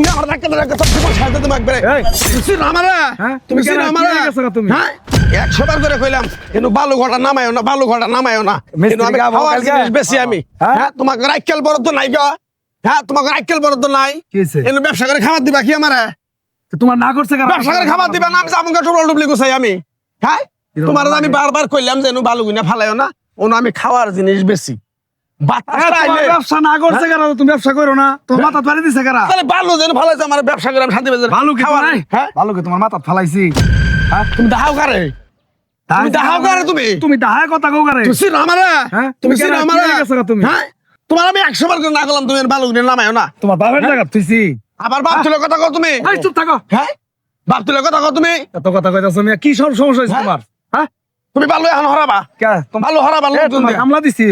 তুই আমার ধাক্কা ধাক্কা তোর জীবন সাথে তুমি একবারে তুই আমারে তুমি কি আমারে হ্যাঁ 100 বার করে কইলাম কিন্তু বালু ঘটা নামায়ও না বালু ঘটা নামায়ও না কিন্তু আমি খাওয়ার জিনিস বেশি আমি হ্যাঁ তোমাকে রাইকেল বড় তো নাই গো হ্যাঁ তোমাকে রাইকেল বড় তো নাই এনে ব্যবসা করে খাবার দিবা কি আমারে তোমার না করছে কেন ব্যবসা করে খাবার দিবা না আমি জামুকা টোল ডুবলি গোছাই আমি হ্যাঁ তোমার আমি বারবার কইলাম যে এনু বালু গুনা ফালায়ও না ওনো আমি খাওয়ার জিনিস বেশি ব্যবসা না করছে কেন তুমি ব্যবসা করো না তোমার মাথা ফালি দিছে কেন তাহলে বালু যেন ফালাইছে আমার ব্যবসা করে আমি শান্তি পেয়েছি ভালো কি খাওয়ার হ্যাঁ ভালো কি তোমার মাথা ফালাইছি তুমি দাহাও করে তুমি দাহাও করে তুমি দাহায় কথা কও করে তুই আমারে তুমি কেন আমারে তুমি হ্যাঁ তোমার আমি 100 বার করে না করলাম তুমি বালু গুনা নামায়ও না তোমার বাবার জায়গা তুইছি আবার বাপ তুলে কথা কও তুমি এই চুপ থাকো হ্যাঁ বাপ তুলে কথা কও তুমি এত কথা কইতাছ তুমি কি সব সমস্যা হইছে তোমার হ্যাঁ তুমি বালু এখন হরাবা কে তুমি বালু হরাবা তোমার কামলা দিছি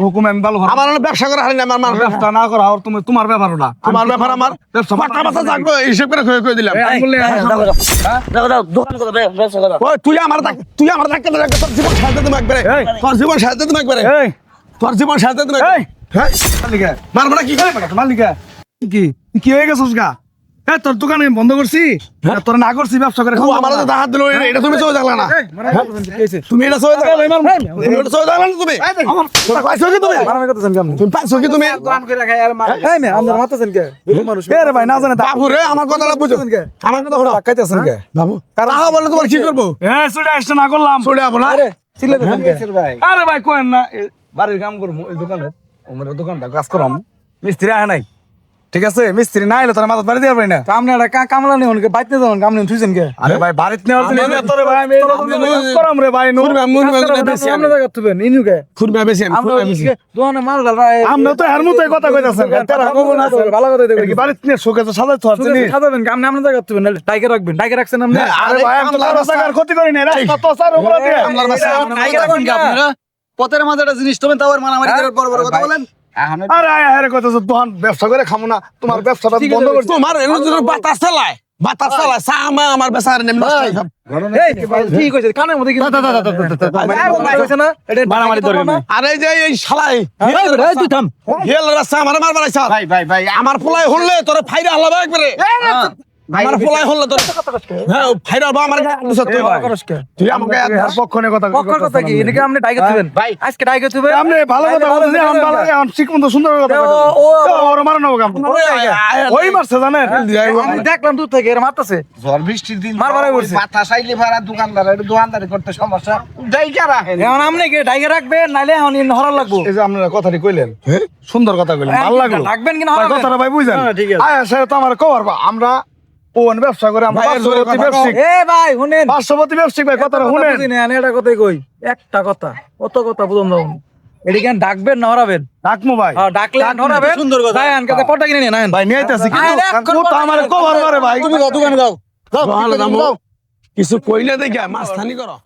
হুকুম আমি ভালো আমার ব্যবসা করে হারি না আমার মানুষ ব্যবসা না করা আর তুমি তোমার ব্যাপার না তোমার ব্যাপার আমার ব্যবসা টাকা পয়সা থাকবে হিসাব করে কই দিলাম ওই তুই আমার ধাক্কা ধাক্কা তোর জীবন সাথে তুমি একবারে তোর জীবন সাথে তুমি একবারে এই তোর জীবন সাথে তুমি এই হ্যাঁ মালিকা মারবো না কি করে মালিকা কি কি হয়ে গেছস গা তোর দোকান আমি বন্ধ করছি তোর না করছি ব্যবসা করে আমার তো হাত দিল এটা তুমি চলে যাগলা না তুমি এটা চলে যাগলা এটা চলে যাগলা না তুমি তোরা পাইছো কি তুমি তুমি পাইছো কি তুমি ভাই না জানে বাবু রে আমার কথাটা বুঝো আমার কথা হলো কাইতেছেন কে বাবু তারা বলে তোমার কি করবো চলে আসছে না করলাম চলে যাবো না আরে ভাই কোয়েন না বাড়ির কাম করবো এই দোকানে দোকানটা কাজ করাম মিস্ত্রি আয় নাই ঠিক আছে মিস্ত্রি না এলে তোর মাথা বাড়ি দিয়ে পারি না আপনি একটা কামলা নেই ওনকে বাইতে যাবেন কাম নেই তুইছেন কে আরে ভাই বাড়িতে নেওয়ার জন্য তোরে ভাই আমি করাম রে ভাই নূর বেশি আমরা জায়গা তুবেন ইনুকে খুরবা বেশি আমি খুরবা বেশি দোকানে মাল আমরা তো এর মতই কথা কইতাছেন তারা কবো না ভালো কথা দেবে কি বাড়িতে নিয়ে শোকে তো সাজাই তো সাজাবেন আপনি আমরা জায়গা তুবেন টাইগার রাখবেন টাইগার রাখছেন আপনি আরে ভাই আমি তো টাকার ক্ষতি করি না রাস্তা তো স্যার উপরে দিয়ে আমলার বাসা টাইগার রাখবেন কি আপনারা পথের মাঝে একটা জিনিস তোমেন তাও মারামারি করে বড় বড় কথা বলেন আরে আরে কত দোকান ব্যবসা করে খামো না তোমার ব্যবসাটা বন্ধ করে তোমার এর জন্য বাতাস চালায় সামা আমার বেচার নেম নষ্ট হই কি কইছে কানের মধ্যে কি কইছে না এটা মারামারি ধরে না আরে যে এই শালাই তুই থাম হেল রাস্তা আমার মারবার আইছা ভাই আমার পোলাই হললে তোরে ফাইরা হলাবা একবারে আমার পোলাই হললে তোর হ্যাঁ ফাইরা হবা আমার তুই আমাকে আর পক্ষনে কথা পক্ষের কথা কি এদিকে আপনি টাইগার দিবেন ভাই আজকে টাইগার দিবেন আপনি ভালো কথা বলছেন আমি ভালো আমি শিখমন্ত সুন্দর কথা ও ওর মারনো কাম ওই মারছে জানেন আমি দেখলাম দূর থেকে এর মারতেছে ঝড় বৃষ্টির দিন মারবারে বলছে বাতাস আইলে ভাড়া দোকানদারি করতে সমস্যা যাইকা রাখেন এখন আপনি কি টাইগার রাখবেন নাইলে এখন হরার লাগবো এই যে আপনারা কথাটি কইলেন সুন্দর কথা কইলেন ভালো লাগলো রাখবেন কিনা ভাই কথাটা ভাই বুঝেন আয় সেটা তো আমার কবার আমরা ওন ব্যবসা করে আমরা পার্শ্ববর্তী ব্যবসায়িক এ ভাই শুনেন পার্শ্ববর্তী ব্যবসায়িক ভাই কথাটা শুনেন এটা কথাই কই একটা কথা কত কথা বুঝুন দাও এদিকে ডাকবেন না হরাবেন ডাকমু ভাই ডাকলে হরাবেন সুন্দর কথা ভাই আনকাতে পটা কিনে নিয়ে নেন ভাই নিয়ে আইতাছি কিন্তু ও তো আমার কবার মারে ভাই তুমি দোকানে যাও কিছু কইলে দেখি মাস্তানি করো